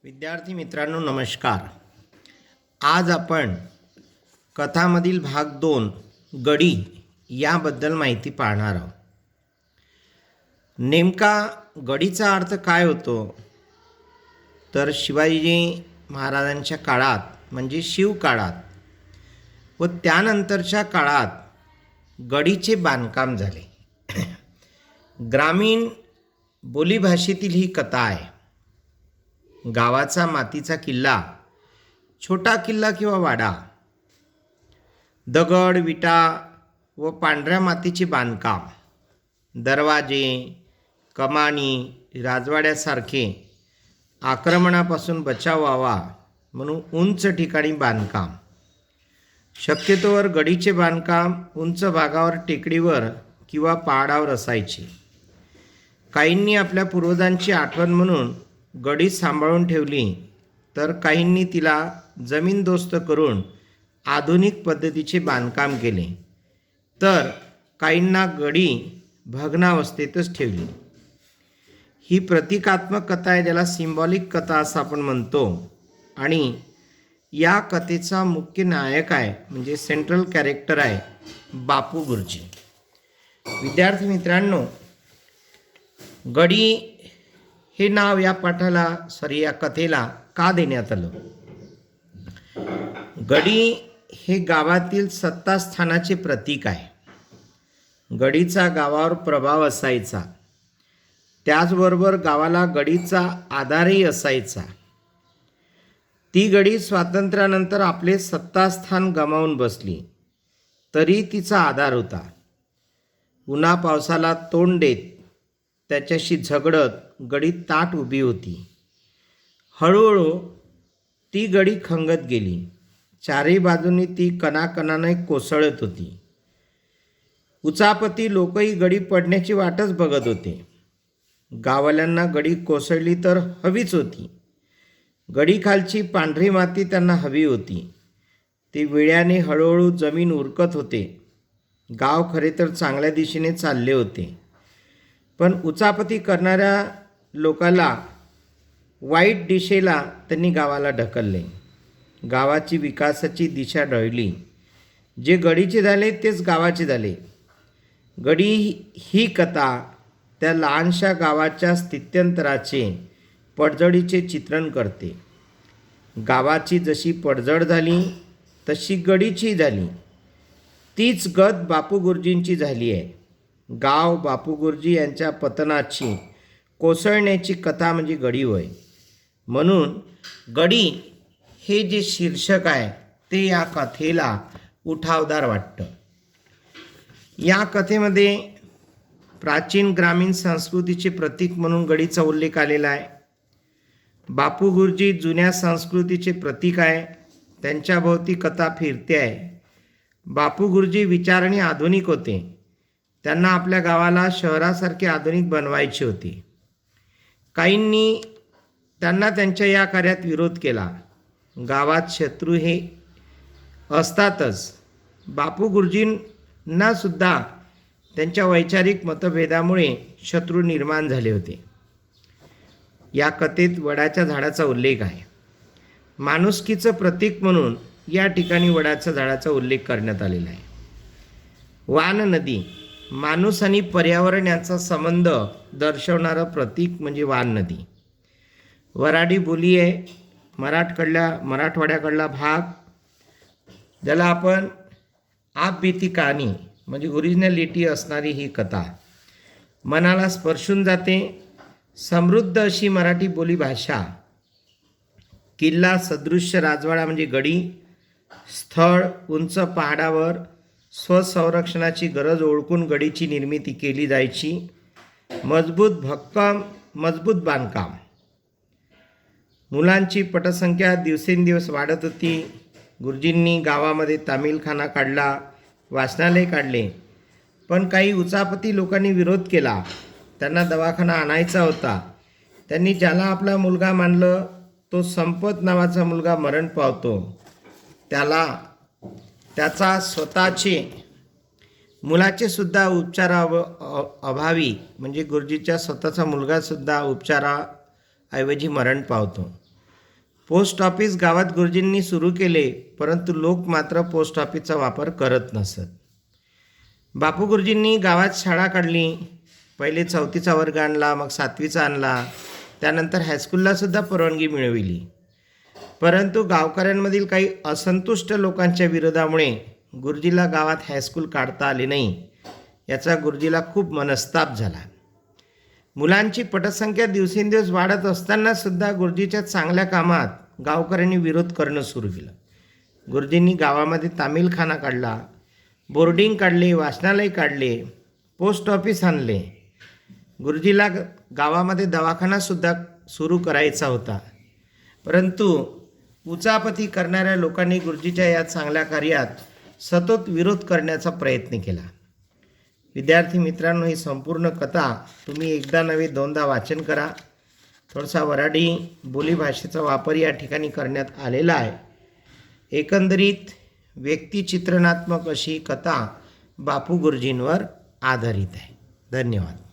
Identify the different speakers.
Speaker 1: विद्यार्थी मित्रांनो नमस्कार. आज आपण कथामधील भाग 2 गडी याबद्दल माहिती पाहणार आहोत. नेमका गडीचा अर्थ काय होतो तर शिवाजी महाराजांच्या काळात म्हणजे शिवकाळात व त्यानंतरच्या काळात गडीचे बांधकाम झाले. ग्रामीण बोलीभाषेतील ही कथा आहे. गावाचा मातीचा किल्ला, छोटा किल्ला किंवा वाडा, दगड विटा व पांढऱ्या मातीचे बांधकाम, दरवाजे, कमानी, राजवाड्यासारखे आक्रमणापासून बचाव व्हावा म्हणून उंच ठिकाणी बांधकाम. शक्यतोवर गडीचे बांधकाम उंच भागावर, टेकडीवर किंवा पहाडावर असायचे. काहींनी आपल्या पूर्वजांची आठवण म्हणून गडी सांभाळून ठेवली, तर काहींनी तिला जमीनदोस्त करून आधुनिक पद्धतीचे बांधकाम केले, तर काहींना गडी भग्नावस्थेतच ठेवली. ही प्रतिकात्मक कथा आहे, ज्याला सिम्बॉलिक कथा असं आपण म्हणतो. आणि या कथेचा मुख्य नायक आहे म्हणजे सेंट्रल कॅरेक्टर आहे बापू गुरुजी. विद्यार्थी मित्रांनो, गडी हे नाव या या कथेला का देण्यात आलं? गडी हे गावातील सत्तास्थानाचे प्रतीक आहे. गडीचा गावावर प्रभाव असायचा, त्याचबरोबर गावाला गडीचा आधारही असायचा. ती गडी स्वातंत्र्यानंतर आपले सत्तास्थान गमावून बसली, तरी तिचा आधार होता. उन्हा पावसाला तोंड देत त्याच्याशी झगडत गडी ताठ उभी होती. हळूहळू ती गडी खंगत गेली. चारही बाजूंनी ती कणाकणाने कोसळत होती. उचापती लोकही गडी पडण्याची वाटच बघत होते. गाववाल्यांना गडी कोसळली तर हवीच होती. गडीखालची पांढरी माती त्यांना हवी होती. ती विळ्याने हळूहळू जमीन उरकत होते. गाव खरे तर चांगल्या दिशेने चालले होते, पण उचापती करणाऱ्या लोकाला वाईट दिशेला त्यांनी गावाला ढकलले. गावाची विकासाची दिशा ढळली. जे गडीचे झाले तेच गावाचे झाले. गडी ही कथा त्या लहानशा गावाच्या स्थित्यंतराचे, पडझडीचे चित्रण करते. गावाची जशी पडझड झाली तशी गडीची झाली. तीच गत बापू गुरुजींची झाली आहे. गाव बापू गुरुजी यांच्या पतनाची, कोसळण्याची कथा म्हणजे गडी होय. म्हणून गडी हे जे शीर्षक आहे ते या कथेला उठावदार वाटतं. या कथेमध्ये प्राचीन ग्रामीण संस्कृतीचे प्रतीक म्हणून गडीचा उल्लेख आलेला आहे. बापू गुरुजी जुन्या संस्कृतीचे प्रतीक आहे. त्यांच्या भोवती कथा फिरते आहे. बापू गुरुजी विचाराने आधुनिक होते. त्यांना आपल्या गावाला शहरासारखे आधुनिक बनवायचे होते. काहींनी त्यांना त्यांच्या या कार्यात विरोध केला. गावात शत्रू हे असतातच. बापू गुरुजींना सुद्धा त्यांच्या वैचारिक मतभेदामुळे शत्रू निर्माण झाले होते. या कथेत वडाच्या झाडाचा उल्लेख आहे. माणुसकीचं प्रतीक म्हणून या ठिकाणी वडाच्या झाडाचा उल्लेख करण्यात आलेला आहे. वान नदी, माणूस आणि पर्यावरण यांचा संबंध दर्शवणारं प्रतीक म्हणजे वान नदी. वऱ्हाडी बोली आहे. मराठवाड्याकडला भाग, ज्याला आपण आपबीती कहाणी म्हणजे ओरिजिनॅलिटी असणारी ही कथा मनाला स्पर्शून जाते. समृद्ध अशी मराठी बोली भाषा, किल्ला सदृश्य राजवाडा म्हणजे गडी, स्थळ उंच पहाडावर, स्वसंरक्षणाची गरज ओळखून गडीची निर्मिती केली जायची. मजबूत बांधकाम. मुलांची पटसंख्या दिवसेंदिवस वाढत होती. गुरुजींनी गावामध्ये तामीलखाना काढला, वाचनालय काढले, पण काही उचापती लोकांनी विरोध केला. त्यांना दवाखाना आणायचा होता. त्यांनी ज्याला आपला मुलगा मानलं तो संपत नावाचा मुलगा मरण पावतो. त्याचा स्वतःचे मुलाचे सुद्धा अभावी म्हणजे गुरुजीच्या स्वतःचा मुलगासुद्धा उपचाराऐवजी मरण पावतो. पोस्ट ऑफिस गावात गुरुजींनी सुरू केले, परंतु लोक मात्र पोस्ट ऑफिसचा वापर करत नसत. बापू गुरुजींनी गावात शाळा काढली. पहिले 4थीचा वर्ग आणला, मग 7वीचा आणला, त्यानंतर हायस्कूललासुद्धा परवानगी मिळविली. परंतु गावकऱ्यांमधील काही असंतुष्ट लोकांच्या विरोधामुळे गुरुजीला गावात हायस्कूल काढता आले नाही. याचा गुरुजीला खूप मनस्ताप झाला. मुलांची पटसंख्या दिवसेंदिवस वाढत असतानासुद्धा गुरुजीच्या चांगल्या कामात गावकऱ्यांनी विरोध करणं सुरू केलं. गुरुजींनी गावामध्ये तामीलखाना काढला, बोर्डिंग काढले, वाचनालय काढले, पोस्ट ऑफिस आणले. गुरुजीला गावामध्ये दवाखानासुद्धा सुरू करायचा होता. परंतु उचापती करणाऱ्या लोकांनी गुरुजीच्या या चांगल्या कार्यात सतत विरोध करण्याचा प्रयत्न केला. विद्यार्थी मित्रांनो, ही संपूर्ण कथा तुम्ही एकदा नव्हे दोनदा वाचन करा. थोडासा वऱ्हाडी बोलीभाषेचा वापर या ठिकाणी करण्यात आलेला आहे. एकंदरीत व्यक्तिचित्रणात्मक अशी कथा बापू गुरुजींवर आधारित आहे. धन्यवाद.